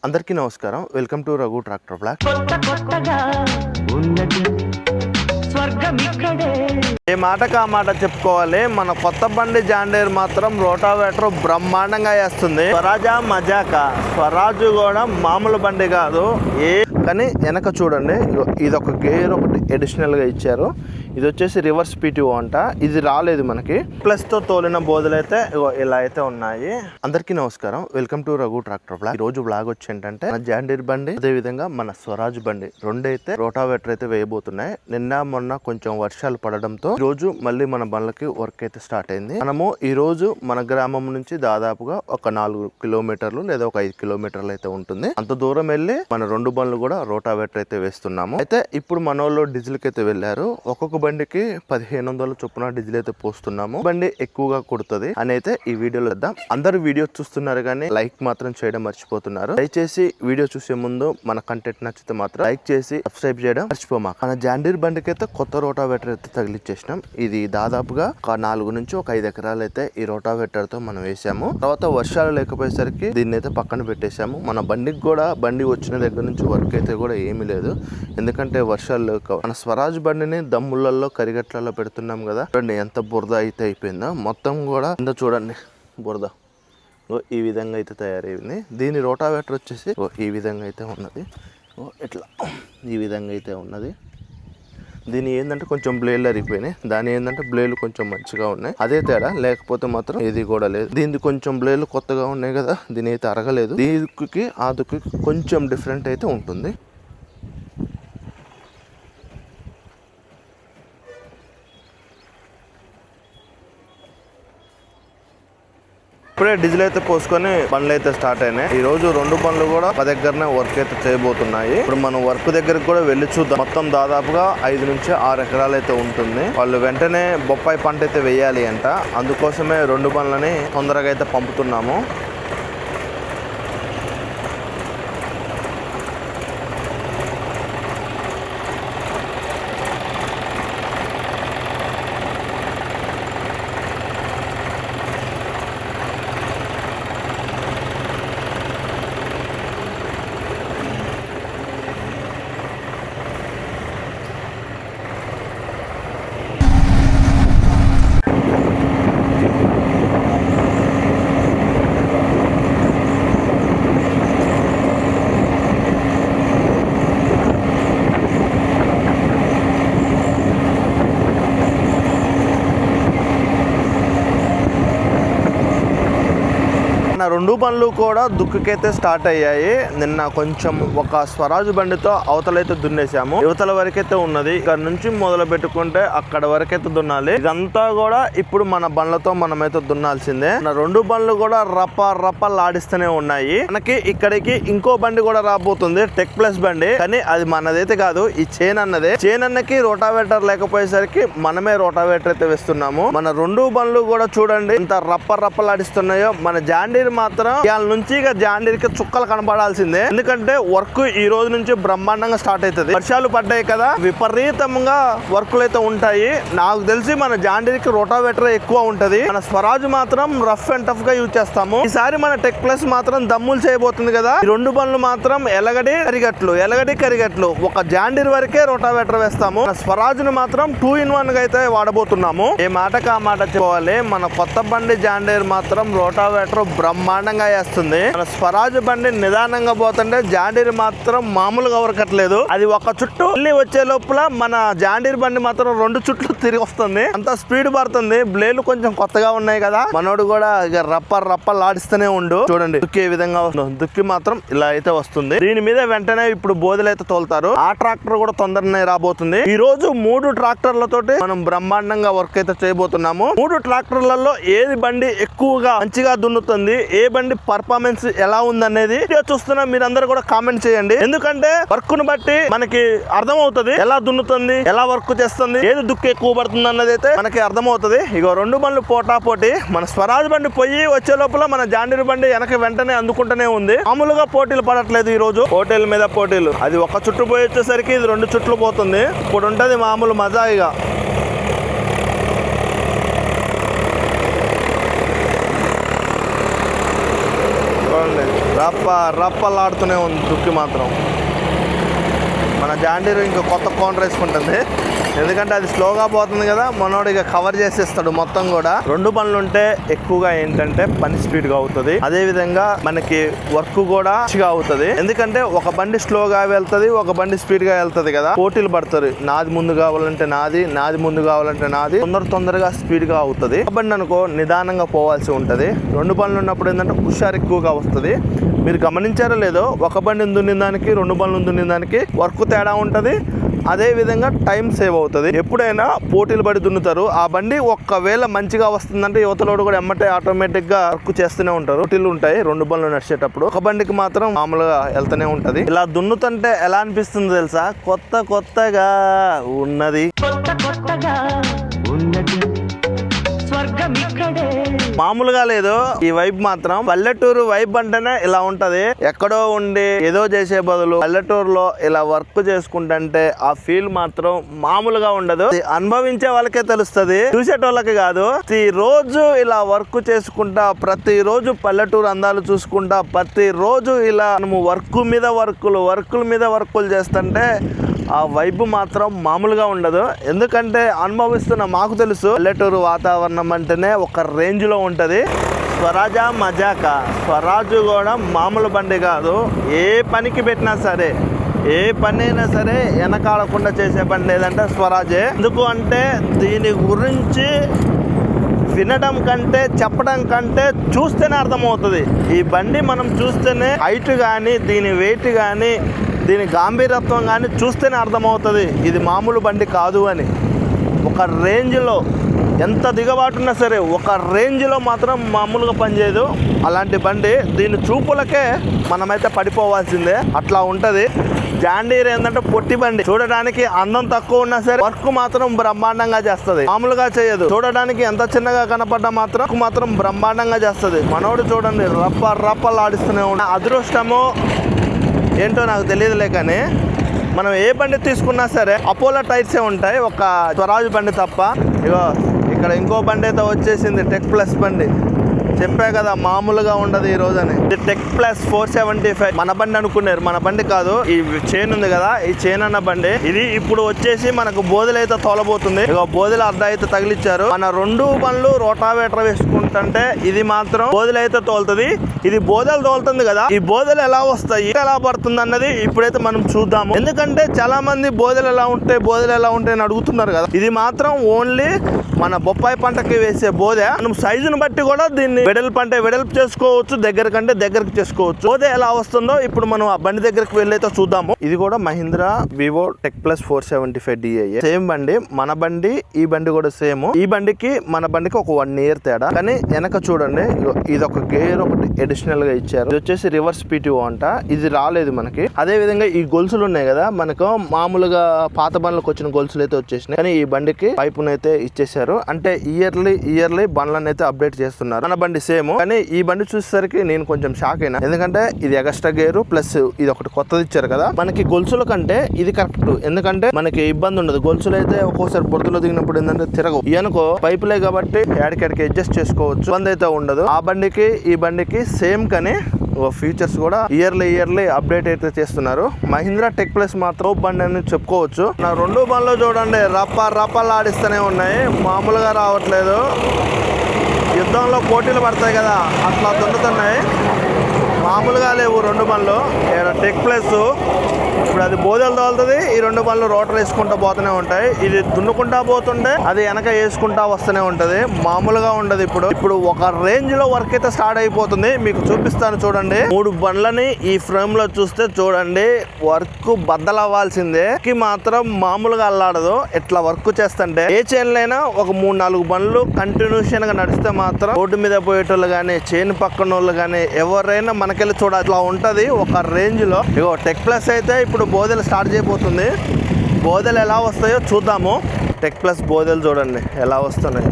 అందరికీ నమస్కారం. Welcome to Raghu tractor blog. ఏ మాటకు ఆ మాట చెప్పుకోవాలి. మన కొత్త బండి జాన్ డీర్ మాత్రం రోటావేటర్ బ్రహ్మాండంగా వేస్తుంది. స్వరాజా మజాకా. స్వరాజు కూడా మామూలు బండి కాదు. కానీ వెనక చూడండి, ఇది ఒక గేర్ ఒకటి అడిషనల్ గా ఇచ్చారు. ఇది వచ్చేసి రివర్స్ PTO అంట. ఇది రాలేదు మనకి. ప్లస్ తో తోలిన బోధులైతే ఇలా అయితే ఉన్నాయి. అందరికీ నమస్కారం. Welcome to Raghu tractor blog. ఈ రోజు బ్లాగ్ వచ్చి ఏంటంటే మన జాన్ డీర్ బండి, అదే విధంగా మన స్వరాజ్ బండి రెండైతే రోటావేటర్ అయితే వేయబోతున్నాయి. నిన్న మొన్న కొంచెం వర్షాలు పడడంతో ఈ రోజు మళ్ళీ మన బండ్లకి వర్క్ అయితే స్టార్ట్ అయింది. మనము ఈ రోజు మన గ్రామం నుంచి దాదాపుగా ఒక 4 కిలోమీటర్లు లేదా ఒక 5 కిలోమీటర్లు అయితే ఉంటుంది. అంత దూరం వెళ్ళి మన రెండు బండ్లు కూడా రోటావేటర్ అయితే వేస్తున్నాము. అయితే ఇప్పుడు మన వాళ్ళు డీజిల్ కి అయితే వెళ్ళారు. ఒక్కొక్క బండికి 1500 చొప్పున డీజిల్ అయితే పోస్తున్నాము. బండి ఎక్కువగా కొడుతుంది అని అయితే ఈ వీడియోలో ఇద్దాం. అందరు వీడియో చూస్తున్నారు కానీ లైక్ మాత్రం చేయడం మర్చిపోతున్నారు. దయచేసి వీడియో చూసే ముందు మన కంటెంట్ నచ్చితే మాత్రం లైక్ చేసి సబ్స్క్రైబ్ చేయడం మర్చిపోమా. మన జాన్ డీర్ బండికి అయితే కొత్త రోటావేటర్ అయితే తగిలిచ్చేసినాం. ఇది దాదాపుగా ఒక 4 నుంచి ఒక 5 ఎకరాలు అయితే ఈ రోటావేటర్ తో మనం వేసాము. తర్వాత వర్షాలు లేకపోయేసరికి దీన్ని అయితే పక్కన పెట్టేశాము. మన బండికి కూడా బండి వచ్చిన దగ్గర నుంచి వర్క్ అయితే కూడా ఏమీ లేదు. ఎందుకంటే వర్షాలు లేక మన స్వరాజ్ బండిని దమ్ములలో కరిగట్లలో పెడుతున్నాం కదా. చూడండి ఎంత బురద అయితే అయిపోయిందో. మొత్తం కూడా కింద చూడండి బురద ఈ విధంగా అయితే తయారైంది. దీని రోటావేటర్ వచ్చేసి ఈ విధంగా అయితే ఉన్నది. ఇట్లా ఈ విధంగా అయితే ఉన్నది. దీని ఏంటంటే కొంచెం బ్లేడ్లు అరిగిపోయినాయి. దాని ఏంటంటే బ్లేడ్లు కొంచెం మంచిగా ఉన్నాయి. అదే తేడా, లేకపోతే మాత్రం ఇది కూడా లేదు. దీనికి కొంచెం బ్లేడ్లు కొత్తగా ఉన్నాయి కదా, దీని అయితే అరగలేదు. ఈ దుక్కుకి ఆ దుక్కుకి కొంచెం డిఫరెంట్ అయితే ఉంటుంది. ఇప్పుడే డీజిల్ అయితే పోసుకొని బండ్లు అయితే స్టార్ట్ అయినాయి. ఈ రోజు రెండు బండ్లు కూడా మా దగ్గరనే వర్క్ అయితే చేయబోతున్నాయి. ఇప్పుడు మనం వర్క్ దగ్గరికి కూడా వెళ్ళి చూద్దాం. మొత్తం దాదాపుగా 5 నుంచి 6 ఎకరాలు అయితే ఉంటుంది. వాళ్ళు వెంటనే బొప్పాయి పంట అయితే వేయాలి అంట. అందుకోసమే రెండు బండ్లని తొందరగా అయితే పంపుతున్నాము. రెండు బండ్లు కూడా దుక్కుకైతే స్టార్ట్ అయ్యాయి. నిన్న కొంచెం ఒక స్వరాజ్ బండితో అవతలైతే దున్నేసాము. యువతల వరకైతే ఉన్నది. ఇక్కడ నుంచి మొదలు పెట్టుకుంటే అక్కడ వరకైతే దున్నాలి. ఇదంతా కూడా ఇప్పుడు మన బండ్లతో మనమైతే దున్నాల్సిందే. రెండు బండ్లు కూడా రప్పలాడిస్తూనే ఉన్నాయి. మనకి ఇక్కడికి ఇంకో బండి కూడా రాబోతుంది, టెక్ ప్లస్ బండి. కానీ అది మనదైతే కాదు, ఈ చేన్ అన్నదే. చేన్ అన్నకి రోటావేటర్ లేకపోయేసరికి మనమే రోటావేటర్ అయితే వేస్తున్నాము. మన రెండు బండ్లు కూడా చూడండి ఎంత రప్పలాడిస్తున్నాయో. మన జాన్ డీర్ మాత్రం ఇవాళ నుంచి ఇక జాన్ డీర్ కి చుక్కలు కనపడాల్సిందే. ఎందుకంటే వర్క్ ఈ రోజు నుంచి బ్రహ్మాండంగా స్టార్ట్ అవుతుంది. వర్షాలు పడ్డాయి కదా, విపరీతంగా వర్కులు అయితే ఉంటాయి. నాకు తెలిసి మన జాన్ డీర్ కి రోటావేటర్ ఎక్కువ ఉంటది. మన స్వరాజ్ మాత్రం రఫ్ అండ్ టఫ్ గా యూజ్ చేస్తాము. ఈసారి మన టెక్ ప్లస్ మాత్రం దమ్ములు చేయబోతుంది కదా. ఈ రెండు బండ్లు మాత్రం ఎలగడి కరిగట్లు ఒక జాన్ డీర్ వరకే రోటావేటర్ వేస్తాము. మన స్వరాజ్ ను మాత్రం 2-in-1 గా అయితే వాడబోతున్నాము. ఏ మాటకు ఆ మాట చెప్పుకోవాలి. మన కొత్త బండి జాన్ డీర్ మాత్రం రోటావేటర్ బ్రహ్మాండంగా వేస్తుంది. మన స్వరాజ్ బండి నిదానంగా పోతుంటే జాన్ డీర్ మాత్రం మామూలుగా ఉరకట్లేదు. అది ఒక చుట్టూ వెళ్ళి వచ్చే లోపల మన జాన్ డీర్ బండి మాత్రం 2 చుట్లు తిరిగి వస్తుంది. అంత స్పీడ్ పడుతుంది. బ్లేడ్లు కొంచెం కొత్తగా ఉన్నాయి కదా. మనోడు కూడా ఇక రప్పలాడిస్తూనే ఉండు. చూడండి దుక్కి ఏ విధంగా వస్తుంది. దుక్కి మాత్రం ఇలా అయితే వస్తుంది. దీని మీద వెంటనే ఇప్పుడు బోధులు అయితే తోలుతారు. ఆ ట్రాక్టర్ కూడా తొందరనే రాబోతుంది. ఈ రోజు 3 ట్రాక్టర్లతోటి మనం బ్రహ్మాండంగా వర్క్ అయితే చేయబోతున్నాము. 3 ట్రాక్టర్లలో ఏది బండి ఎక్కువగా మంచిగా దున్నుతుంది, ఏ బండి పర్ఫార్మెన్స్ ఎలా ఉందనేది వీడియో చూస్తున్నా మీరందరూ కూడా కామెంట్ చేయండి. ఎందుకంటే వర్క్ ను బట్టి మనకి అర్థం అవుతుంది ఎలా దున్నుతుంది, ఎలా వర్క్ చేస్తుంది, ఏది దుక్కు ఎక్కువ పడుతుంది అన్నది అయితే మనకి అర్థమవుతుంది. ఇక రెండు బండ్లు పోటాపోటీ. మన స్వరాజ్ బండి పోయి వచ్చే లోపల మన జాన్ డీర్ బండి వెనక వెంటనే అందుకుంటూనే ఉంది. మామూలుగా పోటీలు పడట్లేదు. ఈ రోజు పోటీల మీద పోటీలు. అది ఒక చుట్టు పోయి వచ్చేసరికి ఇది 2 చుట్లు పోతుంది. ఇప్పుడు ఉంటది మామూలు మజా. ఇక రప్పలాడుతూనే ఉంది దుక్కి మాత్రం. మన జాండీరు ఇంకా కొత్త కోనర్ వేసుకుంటుంది, ఎందుకంటే అది స్లోగా పోతుంది కదా, మనోడు ఇక కవర్ చేసేస్తాడు మొత్తం కూడా. రెండు బండ్లు ఉంటే ఎక్కువగా ఏంటంటే పని స్పీడ్గా అవుతుంది, అదే విధంగా మనకి వర్క్ కూడా మంచిగా అవుతుంది. ఎందుకంటే ఒక బండి స్లోగా వెళ్తుంది, ఒక బండి స్పీడ్గా వెళ్తుంది కదా, పోటీలు పడుతుంది. నాది ముందు కావాలంటే నాది, నాది ముందు కావాలంటే నాది, తొందరగా స్పీడ్గా అవుతుంది. ఒక బండి అనుకో నిదానంగా పోవాల్సి ఉంటుంది. రెండు బండ్లు ఉన్నప్పుడు ఏంటంటే హుషారు ఎక్కువగా వస్తుంది. మీరు గమనించారో లేదో, ఒక బండి దున్నిన దానికి రెండు బండ్లు దున్నిన దానికి వర్క్ తేడా ఉంటుంది, అదే విధంగా టైం సేవ్ అవుతుంది. ఎప్పుడైనా పోటీలు పడి దున్నుతారు, ఆ బండి ఒక్కవేళ మంచిగా వస్తుందంటే యువతలోడు కూడా ఎమ్మటే ఆటోమేటిక్ గా వర్క్ చేస్తూనే ఉంటారు. పోటీలు ఉంటాయి రెండు బండ్లు నడిచేటప్పుడు, ఒక బండికి మాత్రం మామూలుగా వెళ్తూనే ఉంటది. ఇలా దున్నుతుంటే ఎలా అనిపిస్తుంది తెలుసా, కొత్తగా ఉన్నది. మామూలుగా లేదు ఈ వైబ్ మాత్రం. పల్లెటూరు వైబ్ అంటేనే ఇలా ఉంటది. ఎక్కడో ఉండి ఏదో చేసే బదులు పల్లెటూరులో ఇలా వర్క్ చేసుకుంటుంటే ఆ ఫీల్ మాత్రం మామూలుగా ఉండదు. అనుభవించే వాళ్ళకే తెలుస్తుంది, చూసేటోళ్ళకి కాదు. ప్రతి రోజు ఇలా వర్క్ చేసుకుంటా, ప్రతి రోజు పల్లెటూరు అందాలు చూసుకుంటా, ప్రతి రోజు ఇలా మనము వర్కుల మీద వర్కులు చేస్తుంటే ఆ వైబ్ మాత్రం మామూలుగా ఉండదు. ఎందుకంటే అనుభవిస్తున్న మాకు తెలుసు, పల్లెటూరు వాతావరణం అంటేనే ఒక రేంజ్ లో ఉంటది. స్వరాజా మజాకా, స్వరాజు కూడా మామూలు బండి కాదు. ఏ పనికి పెట్టినా సరే, ఏ పని అయినా సరే వెనకాడకుండా చేసే బండి ఏదంటే స్వరాజే. ఎందుకు అంటే దీని గురించి వినడం కంటే చెప్పడం కంటే చూస్తేనే అర్థమవుతుంది. ఈ బండి మనం చూస్తేనే హైట్ కానీ, దీని వెయిట్ కానీ, దీని గాంభీర్యత్వం కానీ చూస్తేనే అర్థమవుతుంది ఇది మామూలు బండి కాదు అని. ఒక రేంజ్లో ఎంత దిగబాటున్నా సరే ఒక రేంజ్లో మాత్రం మామూలుగా పనిచేయదు అలాంటి బండి. దీని చూపులకే మనమైతే పడిపోవాల్సిందే, అట్లా ఉంటుంది. జాండీర్ ఏంటంటే పొట్టి బండి, చూడడానికి అందం తక్కువ ఉన్నా సరే వర్క్ మాత్రం బ్రహ్మాండంగా చేస్తుంది, మామూలుగా చేయదు. చూడడానికి ఎంత చిన్నగా కనపడ్డా మాత్రం బ్రహ్మాండంగా చేస్తుంది. మనోడు చూడండి రప్పలు ఆడిస్తూనే ఉన్న. అదృష్టము ఏంటో నాకు తెలియదులే, కానీ మనం ఏ బండి తీసుకున్నా సరే అపోలో టైర్సే ఉంటాయి, ఒక స్వరాజ్ బండి తప్ప. ఇగో ఇక్కడ ఇంకో బండి అయితే వచ్చేసింది, టెక్ ప్లస్ బండి. చెప్పే కదా మామూలుగా ఉండదు ఈ రోజని. ఇది టెక్ ప్లస్ 475 మన బండి అనుకున్నారు, మన బండి కాదు. ఈ చైన్ ఉంది కదా, ఈ చైన్ అన్న బండి ఇది. ఇప్పుడు వచ్చేసి మనకు బోధలు అయితే తోలబోతుంది. ఇక బోధలు అడ్డ అయితే తగిలిచ్చారు. మన రెండు బండ్లు రోటావేటర్ వేసుకుంటుంటే ఇది మాత్రం బోధలు అయితే తోలుతుంది. ఇది బోధలు తోలుతుంది కదా, ఈ బోధలు ఎలా వస్తాయి, ఎలా పడుతుంది అన్నది ఇప్పుడైతే మనం చూద్దాము. ఎందుకంటే చాలా మంది బోధలు ఎలా ఉంటాయి అని అడుగుతున్నారు కదా. ఇది మాత్రం ఓన్లీ మన బొప్పాయి పంటకి వేసే బోధ. మనం సైజును బట్టి కూడా దీన్ని వెడల్పు అంటే వెడల్పు చేసుకోవచ్చు, దగ్గరికి చేసుకోవచ్చు. బోధ ఎలా వస్తుందో ఇప్పుడు మనం ఆ బండి దగ్గరికి వెళ్ళైతే చూద్దాము. ఇది కూడా Mahindra Vivo tech plus 475 DI same బండి. మన బండి ఈ బండి కూడా సేమ్. ఈ బండికి మన బండికి ఒక 1 year తేడా. కానీ వెనక చూడండి, ఇది ఒక గేర్ ఒకటి అడిషనల్ గా ఇచ్చారు. ఇది వచ్చేసి రివర్స్ PTO అంట, ఇది రాలేదు మనకి. అదే విధంగా ఈ గొలుసులు ఉన్నాయి కదా, మనకు మామూలుగా పాత బండ్లకు వచ్చిన గొలుసులు అయితే వచ్చేసినాయి, కానీ ఈ బండికి పైపునైతే ఇచ్చేసారు. అంటే ఇయర్లీ బండ్లను అయితే అప్డేట్ చేస్తున్నారు. మన బండి సేమ్, కానీ ఈ బండి చూసేసరికి నేను కొంచెం షాక్ అయినా. ఎందుకంటే ఇది ఎక్స్ట్రా గేరు ప్లస్ ఇది ఒకటి కొత్తది ఇచ్చారు కదా. మనకి గొలుసుల కంటే ఇది కరెక్ట్, ఎందుకంటే మనకి ఇబ్బంది ఉండదు. గొలుసులు అయితే ఒక్కోసారి బురదలో దిగినప్పుడు ఏంటంటే తిరగవు. ఇయనుకో పైపులే కాబట్టి ఏడికెడికి అడ్జస్ట్ చేసుకోవచ్చు, ఇబ్బంది అయితే ఉండదు. ఆ బండికి ఈ బండికి సేమ్, కానీ ఫీచర్స్ కూడా ఇయర్లీ అప్డేట్ అయితే చేస్తున్నారు. మహీంద్రా టెక్ ప్లస్ మాత్రం బండి అని చెప్పుకోవచ్చు. నా రెండు బండ్లు చూడండి రప్పలు ఆడిస్తూనే ఉన్నాయి, మామూలుగా రావట్లేదు. యుద్ధంలో పోటీలు పడతాయి కదా, అట్లా దున్నుతున్నాయి, మామూలుగా లేవు రెండు బండ్లు. టెక్ ప్లస్ ఇప్పుడు అది బోధలు తోలుతుంది, ఈ రెండు బండ్లు రోటర్ వేసుకుంటూ పోతూనే ఉంటాయి. ఇది దున్నుకుంటా పోతుంటే అది వెనక వేసుకుంటా వస్తూనే ఉంటది, మామూలుగా ఉండదు. ఇప్పుడు ఒక రేంజ్ లో వర్క్ అయితే స్టార్ట్ అయిపోతుంది, మీకు చూపిస్తాను చూడండి. 3 బండ్లని ఈ ఫ్రేమ్ లో చూస్తే చూడండి, వర్క్ బద్దలవ్వాల్సిందే. మాత్రం మామూలుగా అల్లాడదు. ఇట్లా వర్క్ చేస్తుంటే ఏ చైన్ లైనా ఒక 3-4 బండ్లు కంటిన్యూషన్ గా నడిస్తే మాత్రం రోడ్డు మీద పోయేటోళ్ళు కానీ, చైన్ పక్కన వాళ్ళు కానీ ఎవరైనా మనకెళ్ళి చూడ అట్లా ఉంటది ఒక రేంజ్ లో. ఇగో టెక్ ప్లస్ అయితే ఇప్పుడు బోధలు స్టార్ట్ చేయబోతుంది. బోధలు ఎలా వస్తాయో చూద్దాము. టెక్ ప్లస్ బోధలు చూడండి ఎలా వస్తున్నాయి.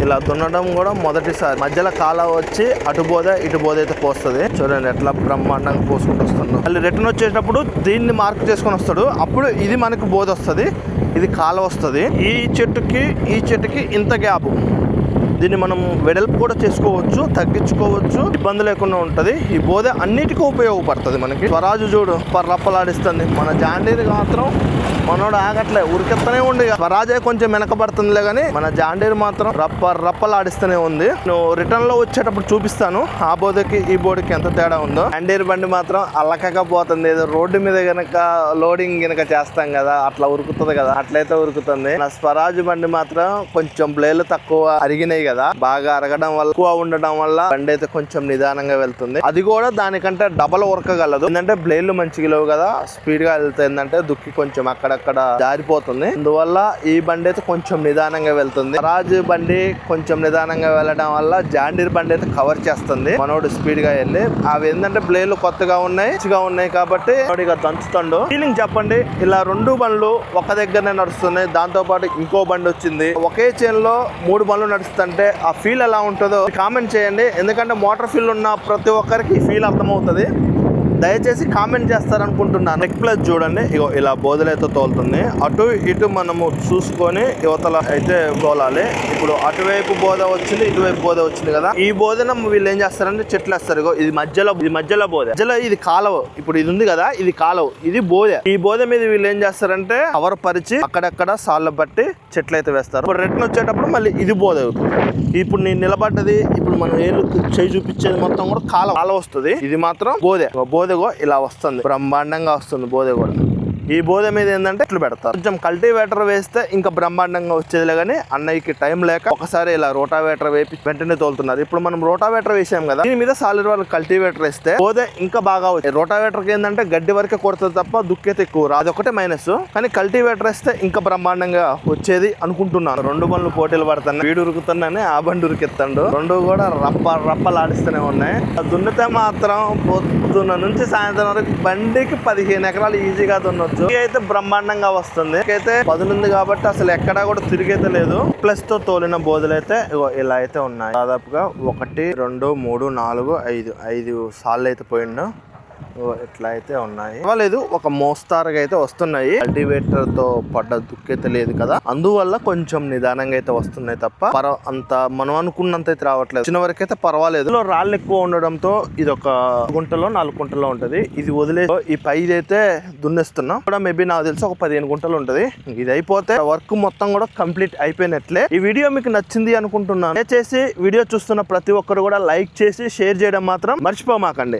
ఇలా దున్నడం కూడా మొదటిసారి. మధ్యలో కాలా వచ్చి అటు బోధ ఇటు బోధ అయితే పోస్తుంది. చూడండి ఎట్లా బ్రహ్మాండంగా పోసుకుంటూ వస్తున్నాం. మళ్ళీ రిటర్న్ వచ్చేటప్పుడు దీన్ని మార్క్ చేసుకొని వస్తాడు, అప్పుడు ఇది మనకు బోధ వస్తుంది, ఇది కాల వస్తుంది. ఈ చెట్టుకి ఇంత గ్యాప్, దీన్ని మనం వెడల్పు కూడా చేసుకోవచ్చు, తగ్గించుకోవచ్చు, ఇబ్బంది లేకుండా ఉంటది. ఈ బోధ అన్నిటికీ ఉపయోగపడుతుంది మనకి. స్వరాజు చూడు రప్పలాడిస్తుంది, మన జాండీర్ మాత్రం మనోడు ఆగట్లే, ఉరికెత్తనే ఉంది. స్వరాజే కొంచెం వెనకబడుతుందిలే కానీ మన జాండీర్ మాత్రం రప్పలాడిస్తూనే ఉంది. నువ్వు రిటర్న్ లో వచ్చేటప్పుడు చూపిస్తాను ఆ బోధకి ఈ బోర్డుకి ఎంత తేడా ఉందో. జాండీర్ బండి మాత్రం అల్లకపోతుంది. ఏదో రోడ్డు మీద గనక లోడింగ్ గనక చేస్తాం కదా, అట్లా ఉరుకుతుంది కదా, అట్లయితే ఉరుకుతుంది. నా స్వరాజ్ బండి మాత్రం కొంచెం బ్లేడ్లు తక్కువ అరిగినాయి కదా, బాగా అరగడం వల్ల ఎక్కువ ఉండడం వల్ల బండి అయితే కొంచెం నిదానంగా వెళ్తుంది. అది కూడా దానికంటే డబల్ ఉరకగలదు. ఏంటంటే బ్లేడ్లు మంచిగా లేవు కదా, స్పీడ్ గా వెళ్తే ఏంటంటే దుక్కి కొంచెం అక్కడక్కడ జారిపోతుంది. అందువల్ల ఈ బండి అయితే కొంచెం నిదానంగా వెళ్తుంది. స్వరాజ్ బండి కొంచెం నిదానంగా వెళ్ళడం వల్ల జాండీర్ బండి అయితే కవర్ చేస్తుంది. మనోడు స్పీడ్ గా వెళ్ళి అవి ఏంటంటే బ్లేడ్లు కొత్తగా ఉన్నాయి కాబట్టి దంచుతాడు. ఫీలింగ్ చెప్పండి, ఇలా 2 బండ్లు ఒక దగ్గరనే నడుస్తున్నాయి, దాంతో పాటు ఇంకో బండి వచ్చింది, ఒకే చైన్ లో 3 బండ్లు నడుస్తుంటే ఆ ఫీల్ ఎలా ఉంటుందో కామెంట్ చేయండి. ఎందుకంటే మోటార్ ఫీల్ ఉన్న ప్రతి ఒక్కరికి ఈ ఫీల్ అర్థమవుతుంది. దయచేసి కామెంట్ చేస్తారనుకుంటున్నాను. నెక్ ప్లస్ చూడండి, ఇగో ఇలా బోధలైతే తోలుతుంది. అటు ఇటు మనము చూసుకొని యువతల అయితే తోలాలి. ఇప్పుడు అటువైపు బోధ వచ్చింది, ఇటువైపు బోధ వచ్చింది కదా. ఈ బోధన వీళ్ళు ఏం చేస్తారంటే చెట్లు వేస్తారు. ఇగో ఇది మధ్యలో బోధ, మధ్యలో ఇది కాలువ. ఇప్పుడు ఇది ఉంది కదా, ఇది కాలువ, ఇది బోధ. ఈ బోధ మీద వీళ్ళు ఏం చేస్తారంటే కవర్ పరిచి అక్కడక్కడ సాళ్ళు బట్టి చెట్లు అయితే వేస్తారు. ఇప్పుడు రిటర్న్ వచ్చేటప్పుడు మళ్ళీ ఇది బోధ అవుతుంది. ఇప్పుడు నేను నిలబడ్డది, ఇప్పుడు మనం ఏళ్ళు చేయి చూపించేది మొత్తం కూడా కాలువ వస్తుంది. ఇది మాత్రం బోధ ఇలా వస్తుంది, బ్రహ్మాండంగా వస్తుంది బోధ కూడా. ఈ బోధ మీద ఏంటంటే ఇట్లు పెడతారు. కొంచెం కల్టివేటర్ వేస్తే ఇంకా బ్రహ్మాండంగా వచ్చేదిలే కానీ అన్నయ్యకి టైం లేక ఒకసారి ఇలా రోటావేటర్ వేపి వెంటనే తోలుతున్నారు. ఇప్పుడు మనం రోటావేటర్ వేసాం కదా, దీని మీద సాలిడ్ వాళ్ళు కల్టివేటర్ వేస్తే బోధ ఇంకా బాగా వచ్చాయి. రోటావేటర్కి ఏంటంటే గడ్డి వరకే కొడుతుంది తప్ప దుక్కైతే ఎక్కువ రాదు, అదొకటే మైనస్. కానీ కల్టివేటర్ వేస్తే ఇంకా బ్రహ్మాండంగా వచ్చేది అనుకుంటున్నాను. 2 బండ్లు పోటీలు పడుతున్నాయి, వీడు ఉరుకుతున్నానే ఆ బండి ఉరికెత్తాడు. 2 కూడా రప్పలాడిస్తూనే ఉన్నాయి. దున్నితే మాత్రం పొద్దున్న నుంచి సాయంత్రం వరకు బండికి 15 ఎకరాలు ఈజీగా దున్నొచ్చు. అయితే బ్రహ్మాండంగా వస్తుంది. అయితే పదునుంది కాబట్టి అసలు ఎక్కడా కూడా తిరిగైతే లేదు. ప్లస్ తో తోలిన బోధలు అయితే ఇలా అయితే ఉన్నాయి. దాదాపుగా 1 2 3 4 5 సార్లు అయితే పోయిండు. ఇట్లా అయితే ఉన్నాయి. లేదు, ఒక మోస్తారుగా అయితే వస్తున్నాయి. కల్టివేటర్ తో పడ్డ దుక్కైతే లేదు కదా, అందువల్ల కొంచెం నిదానంగా అయితే వస్తున్నాయి తప్ప అంత మనం అనుకున్నంత అయితే రావట్లేదు. చిన్న వరకు అయితే పర్వాలేదు. రాళ్ళు ఎక్కువ ఉండడంతో ఇది ఒక గుంటలో 4 గుంటలో ఉంటది. ఇది వదిలేసి ఈ పైది అయితే దున్నేస్తున్నాం కూడా. మేబీ నాకు తెలిసి ఒక 15 గుంటలు ఉంటది. ఇది అయిపోతే వర్క్ మొత్తం కూడా కంప్లీట్ అయిపోయినట్లే. ఈ వీడియో మీకు నచ్చింది అనుకుంటున్నాను. దయచేసి వీడియో చూస్తున్న ప్రతి ఒక్కరు కూడా లైక్ చేసి షేర్ చేయడం మాత్రం మర్చిపోమాకండి.